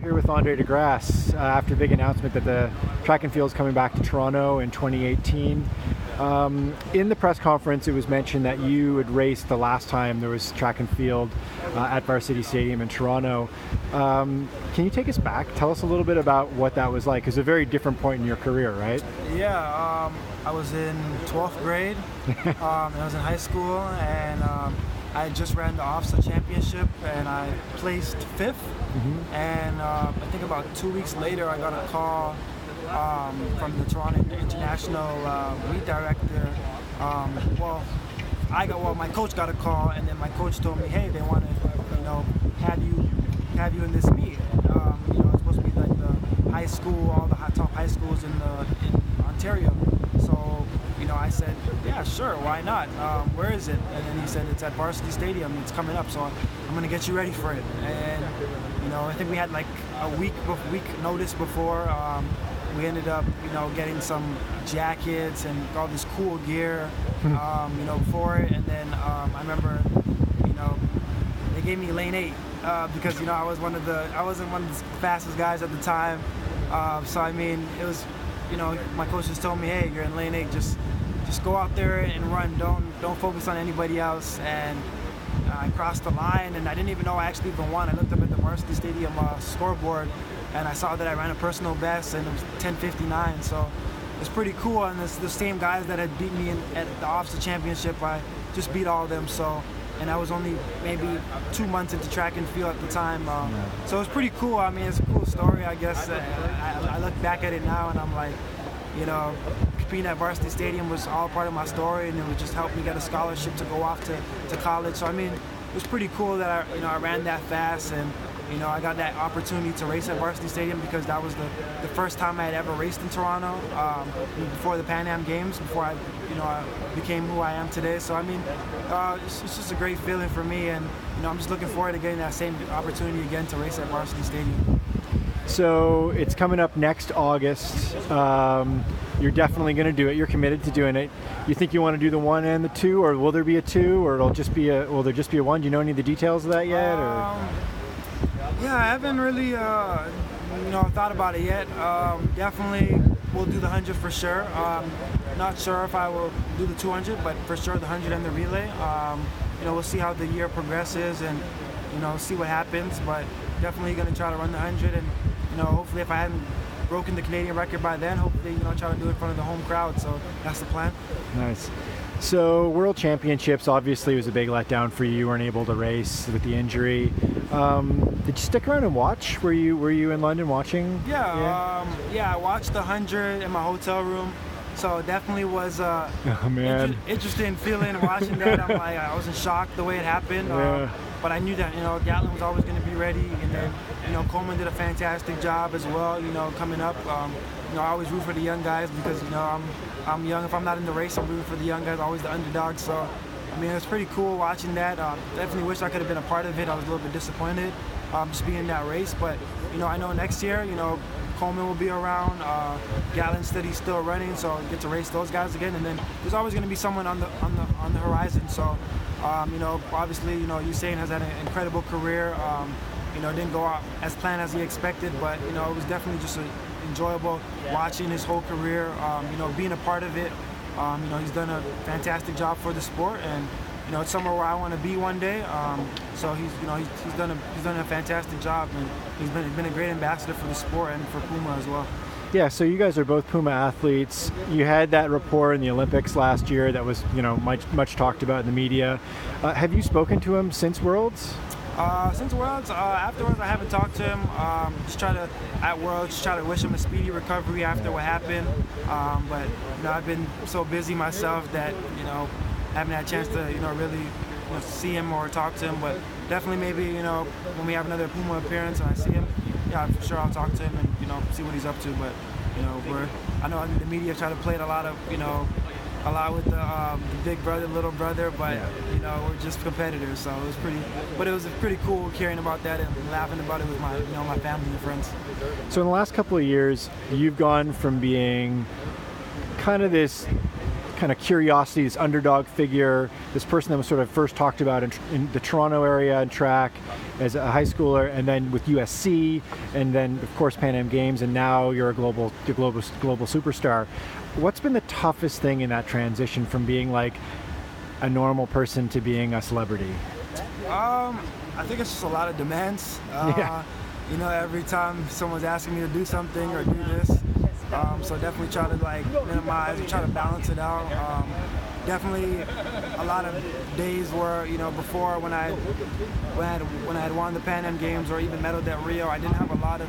Here with Andre de Grasse after a big announcement that the track and field is coming back to Toronto in 2018. In the press conference, it was mentioned that you had raced the last time there was track and field at Varsity Stadium in Toronto. Can you take us back? Tell us a little bit about what that was like. It's a very different point in your career, right? Yeah, I was in 12th grade, and I was in high school, and I just ran the OFSA championship, and I placed 5th. And I think about 2 weeks later, I got a call from the Toronto International meet director. My coach got a call, and then my coach told me, hey, they want to, have you in this meet. It's supposed to be like the high school, all the top high schools in Ontario. So, I said, yeah, sure, why not? Where is it? And then he said, it's at Varsity Stadium. It's coming up, so I'm going to get you ready for it. And, I think we had like a week notice before. We ended up, getting some jackets and all this cool gear, for it. And then I remember, they gave me lane 8 because, I wasn't one of the fastest guys at the time. So I mean, it was, my coach just told me, hey, you're in lane 8, just go out there and run. Don't focus on anybody else. And I crossed the line, and I didn't even know I actually even won. I looked up at the Varsity Stadium scoreboard, and I saw that I ran a personal best, and it was 10:59. So it's pretty cool. And it's the same guys that had beat me at the OFSA championship. I just beat all of them. So, and I was only maybe 2 months into track and field at the time. So it's pretty cool. I mean, it's a cool story, I guess. I look back at it now, and I'm like, being at Varsity Stadium was all part of my story, and it would just help me get a scholarship to go off to college. So I mean, it was pretty cool that I ran that fast, and I got that opportunity to race at Varsity Stadium because that was the first time I had ever raced in Toronto before the Pan Am Games, before I became who I am today. So I mean, it's just a great feeling for me, and I'm just looking forward to getting that same opportunity again to race at Varsity Stadium. So it's coming up next August. You're definitely going to do it. You're committed to doing it. You think you want to do the 1 and the 2, or will there be a 2, or will there just be a 1? Do you know any of the details of that yet? Yeah, I haven't really thought about it yet. Definitely we'll do the 100 for sure. Not sure if I will do the 200, but for sure the 100 and the relay. We'll see how the year progresses and see what happens, but definitely going to try to run the 100, and hopefully if I hadn't broken the Canadian record by then, hopefully try to do it in front of the home crowd. So that's the plan. Nice. So World Championships obviously was a big letdown for you. You weren't able to race with the injury. Did you stick around and watch? Were you in London watching? Yeah. I watched the 100 in my hotel room. So it definitely was interesting feeling watching that. I was in shock the way it happened. But I knew that Gatlin was always going to be ready, and then Coleman did a fantastic job as well. Coming up, I always root for the young guys because I'm young. If I'm not in the race, I'm rooting for the young guys, always the underdog. So I mean, it's pretty cool watching that. Definitely wish I could have been a part of it. I was a little bit disappointed just being in that race, but I know next year Coleman will be around. Gatlin Steady's still running, so I get to race those guys again. And then there's always going to be someone on the horizon. So, obviously, Usain has had an incredible career. Didn't go out as planned as he expected, but it was definitely just enjoyable watching his whole career. Being a part of it. He's done a fantastic job for the sport, and it's somewhere where I want to be one day. So he's done a fantastic job, and he's been a great ambassador for the sport and for Puma as well. Yeah, so you guys are both Puma athletes. You had that rapport in the Olympics last year that was much talked about in the media. Have you spoken to him since Worlds? Since Worlds, afterwards I haven't talked to him. At Worlds, try to wish him a speedy recovery after what happened. But I've been so busy myself that haven't had a chance to really see him or talk to him. But definitely maybe when we have another Puma appearance and I see him, yeah, for sure I'll talk to him and see what he's up to. But I know the media try to play it a lot with the big brother, little brother, but we're just competitors. So it was pretty cool hearing about that and laughing about it with my family and friends. So in the last couple of years, you've gone from being kind of this kind of curiosity, this underdog figure, this person that was sort of first talked about in the Toronto area in track as a high schooler, and then with USC, and then of course Pan Am Games, and now you're a global superstar. What's been the toughest thing in that transition from being like a normal person to being a celebrity? I think it's just a lot of demands. Yeah. You know, every time someone's asking me to do something or do this, so definitely try to like minimize, try to balance it out. Definitely a lot of days where, you know, before when I had won the Pan Am Games or even medaled at Rio, I didn't have a lot of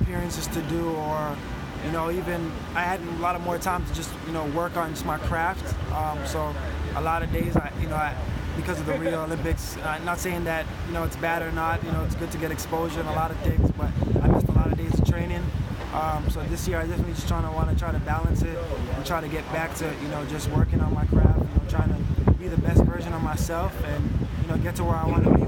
appearances to do, or you know, even I had a lot of more time to just, you know, work on just my craft. So a lot of days, because of the Rio Olympics, not saying that, you know, it's bad or not, you know, it's good to get exposure and a lot of things, but I missed a lot of days of training. So this year I definitely just want to try to balance it and try to get back to, you know, just working on my craft, you know, trying to be the best version of myself and, you know, get to where I want to be